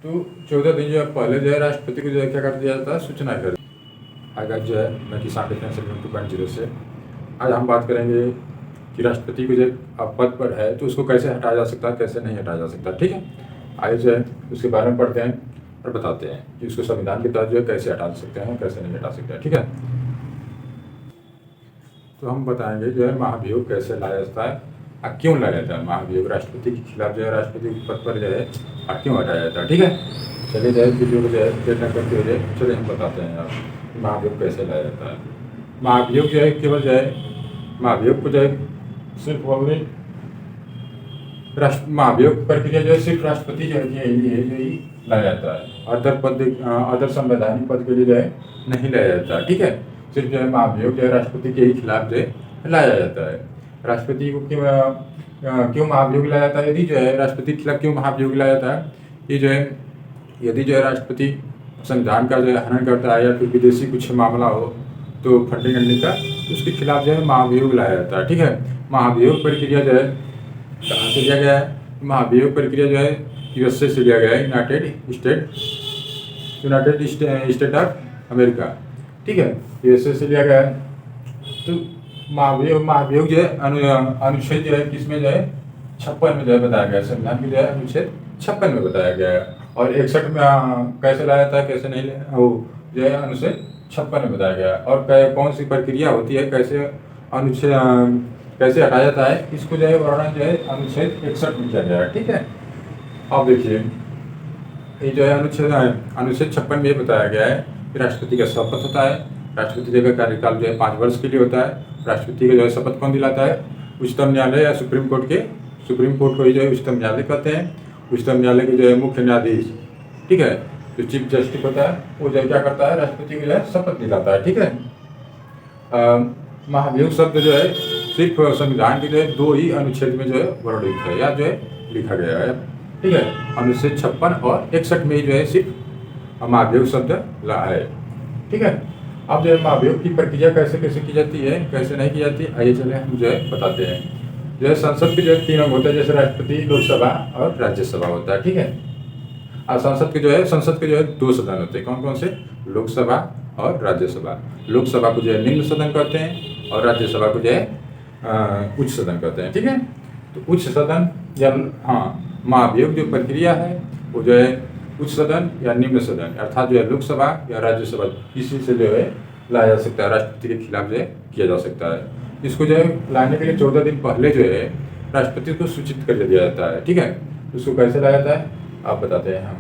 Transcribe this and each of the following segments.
तो 14 दिन जो है पहले जो है राष्ट्रपति को जो है क्या कर दिया जाता है, सूचना कर। आगे जो है मैं किसान डिफेंस 2.0 से आज हम बात करेंगे कि राष्ट्रपति को जो पद पर है तो उसको कैसे हटाया जा सकता है, कैसे नहीं हटाया जा सकता। ठीक है, आगे जो है उसके बारे में पढ़ते हैं और बताते हैं कि उसको संविधान के तहत जो है कैसे हटा सकते हैं, कैसे नहीं हटा सकते हैं। ठीक है, तो हम बताएंगे जो है महाभियोग कैसे लाया जाता है और क्यों लाया जाता है। महाभियोग राष्ट्रपति के खिलाफ जो है राष्ट्रपति के पद पर जो है और क्यों हटाया जाता है। ठीक है, चलिए जो है वीडियो को जो है देखना करते हुए चलिए हम बताते हैं आप महाभियोग कैसे लाया जाता है। महाभियोग जो है केवल जो है महाभियोग को जो है सिर्फ ओनली महाभियोग प्रक्रिया जो है सिर्फ राष्ट्रपति जो है जो ही लाया जाता है। अदर संवैधानिक पद के लिए जो है नहीं लाया जाता। ठीक है, सिर्फ जो है महाभियोग जो है राष्ट्रपति के ही खिलाफ जो है लाया जाता है। राष्ट्रपति को क्यों महाभियोग लाया जाता है, यदि जो है राष्ट्रपति के खिलाफ क्यों महाभियोग लाया जाता है, ये जो है यदि जो है राष्ट्रपति संविधान का जो है हनन करता है या फिर विदेशी कुछ मामला हो तो फंडिंग करने का, उसके खिलाफ जो है महाभियोग लाया जाता है। ठीक है, महाभियोग प्रक्रिया जो है कहाँ से लिया गया है, महाभियोग प्रक्रिया जो है यूएसए से लिया गया है, यूनाइटेड स्टेट ऑफ अमेरिका। ठीक है, यूएसए से लिया गया है। तो महाभियोग जो है अनुच्छेद जो है किसमें जो है 56 में जो है बताया गया है, संविधान की जो है अनुच्छेद 56 में बताया गया है। और 61 में कैसे लाया जाता है, कैसे नहीं लाया, वो जो है अनुच्छेद 56 में बताया गया है। और कौन सी प्रक्रिया होती है, कैसे अनुच्छेद कैसे हटाया जाता है, इसको जो है वर्णन जो है अनुच्छेद 61 में किया गया है। ठीक है, अब देखिए ये जो है अनुच्छेद 56 में ये बताया गया है कि राष्ट्रपति का शपथ होता है। राष्ट्रपति का कार्यकाल जो है 5 वर्ष के लिए होता है। राष्ट्रपति का जो है शपथ कौन दिलाता है, उच्चतम न्यायालय या सुप्रीम कोर्ट को ही जो है उच्चतम न्यायालय कहते हैं। उच्चतम न्यायालय के जो है मुख्य न्यायाधीश, ठीक है, जो चीफ जस्टिस होता है, वो जो क्या करता है, राष्ट्रपति को जो है शपथ दिलाता है। ठीक है, महाभियोग शब्द जो है सिर्फ संविधान के जो है 2 ही अनुच्छेद में जो है वर्णित है या जो है लिखा गया है। ठीक है, अनुच्छेद 56 और 61 में ही जो है सिर्फ महाभियोग शब्द ला है। ठीक है, अब जो है महाभियोग की प्रक्रिया कैसे कैसे की जाती है, कैसे नहीं की जाती, आइए चले हम जो है बताते हैं। जो है संसद के जो है 3 अंग होते हैं, जैसे राष्ट्रपति, लोकसभा और राज्यसभा होता है। ठीक है, और संसद के जो है 2 सदन होते हैं। कौन कौन से, लोकसभा और राज्यसभा। लोकसभा को जो है निम्न सदन कहते हैं और राज्यसभा को जो है उच्च सदन कहते हैं। ठीक है, तो उच्च सदन या महाभियोग जो प्रक्रिया है वो जो है उच्च सदन या निम्न सदन अर्थात जो है लोकसभा या राज्यसभा किसी से जो है लाया जा सकता है, राष्ट्रपति के खिलाफ जो है किया जा सकता है। इसको जो है लाने के लिए 14 दिन पहले जो है राष्ट्रपति को सूचित कर दिया जाता है। ठीक है, उसको कैसे लाया जाता है आप बताते हैं हम।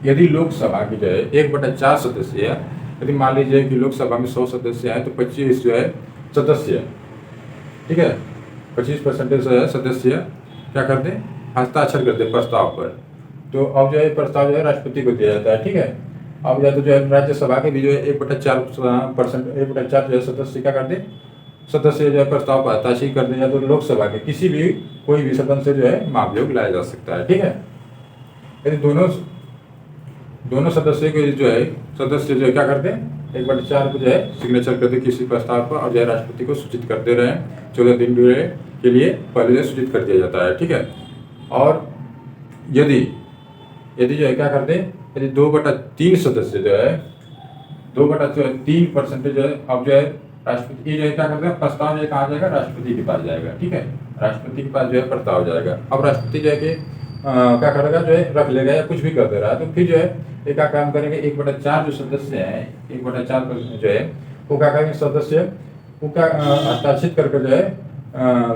यदि लोकसभा की जो है 1/4 सदस्य है, यदि मान लीजिए कि लोकसभा में 100 सदस्य हैं तो 25 जो है सदस्य, ठीक है, 25% सदस्य क्या करते हैं, हस्ताक्षर करते प्रस्ताव पर। तो अब जो है प्रस्ताव जो है राष्ट्रपति को दिया जाता है। ठीक है, अब या तो जो है राज्यसभा के भी जो है 1/4 जो है सदस्य क्या करते, सदस्य जो है प्रस्ताव पर हस्ताक्षर कर दें, या तो लोकसभा के किसी भी कोई भी सदन से जो है महाभियोग लाया जा सकता है। ठीक है, यदि दोनों सदस्य के जो है क्या करते हैं, 1/4 को जो है सिग्नेचर करते किसी प्रस्ताव पर और जो है राष्ट्रपति को सूचित करते रहे 14 दिन के लिए पहले जो सूचित कर दिया जाता है। ठीक है, और यदि जो है क्या करते हैं, यदि 2/3 सदस्य जो है 2/3% जो है, अब जो है राष्ट्रपति जो है क्या करते हैं, प्रस्ताव जो है कहाँ जाएगा, राष्ट्रपति के पास जाएगा। ठीक है, राष्ट्रपति के पास जो है प्रस्ताव जाएगा। अब राष्ट्रपति जो है कि क्या करेगा, जो है रख लेगा या कुछ भी कर दे रहा है, तो फिर जो है एक क्या काम करेंगे, 1/4 जो सदस्य हैं, 1/4 जो है वो क्या करेंगे, सदस्य वो क्या हस्ताक्षरित करके जो है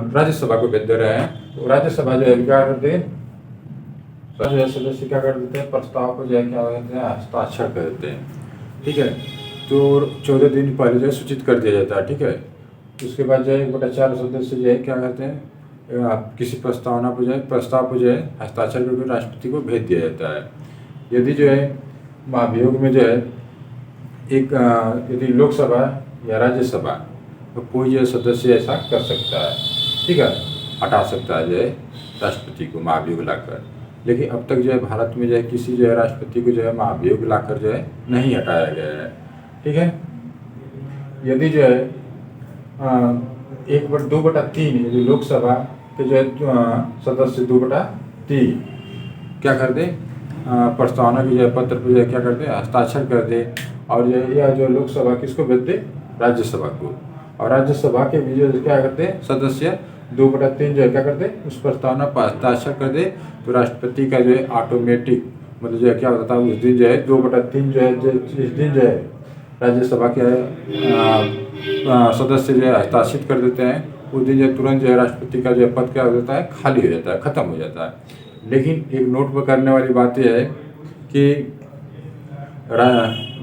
राज्यसभा को भेज दे रहे हैं। तो राज्यसभा जो है क्या करते हैं, सदस्य क्या कर देते हैं, प्रस्ताव को जो है क्या कहते हैं, हस्ताक्षर कर देते हैं। ठीक है, तो 14 दिन पहले जो है सूचित कर दिया जाता है। ठीक है, उसके बाद जो है 1/4 सदस्य जो है क्या कहते हैं, किसी प्रस्ताव पर जो है हस्ताक्षर करके राष्ट्रपति को भेज दिया जाता है। यदि जो है महाभियोग में जो है यदि लोकसभा या राज्यसभा तो कोई जो सदस्य ऐसा कर सकता है। ठीक है, हटा सकता है जो है राष्ट्रपति को महाभियोग लाकर। लेकिन अब तक जो है भारत में जो है किसी जो है राष्ट्रपति को जो है महाभियोग लाकर जो है नहीं हटाया गया है। ठीक है, यदि जो है 2/3 यदि लोकसभा के जो है सदस्य 2/3 क्या कर दें, प्रस्तावना की जो है पत्र पर जो है क्या करते हैं, हस्ताक्षर कर दे, और यह जो लोकसभा किसको भेजते, राज्यसभा को। और राज्यसभा के भी जो क्या करते हैं सदस्य 2/3 जो है क्या करते हैं उस प्रस्तावना पर हस्ताक्षर कर दे, तो राष्ट्रपति का जो है ऑटोमेटिक मतलब जो है क्या होता है उस दिन जो है 2/3 जो है जिस दिन जो है राज्यसभा के सदस्य जो है हस्ताक्षरित कर देते हैं, उस दिन जो तुरंत जो है राष्ट्रपति का जो है पद क्या हो जाता है, खाली हो जाता है, खत्म हो जाता है। लेकिन एक नोट पर करने वाली बात यह है कि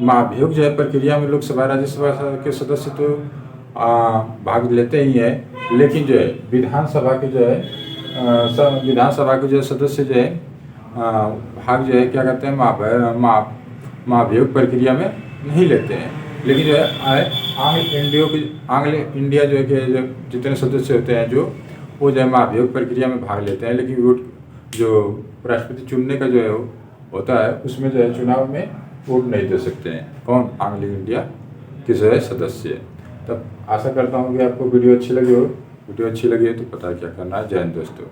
महाभियोग जो है प्रक्रिया में लोकसभा राज्यसभा के सदस्य तो भाग लेते ही हैं, लेकिन जो है विधानसभा के जो है विधानसभा के जो सदस्य जो है भाग जो है क्या कहते हैं महाभियोग प्रक्रिया में नहीं लेते हैं। लेकिन जो है आंग्ल इंडिया जो है कि जो जितने सदस्य होते हैं जो वो जो है महाभियोग प्रक्रिया में भाग लेते हैं, लेकिन वोट जो राष्ट्रपति चुनने का जो है होता है उसमें जो है चुनाव में वोट नहीं दे सकते हैं। कौन? आंग्ल इंडिया के जो है सदस्य। तब आशा करता हूँ कि आपको वीडियो अच्छी लगी हो। वीडियो अच्छी लगी है तो पता क्या करना है। जय हिंद दोस्तों।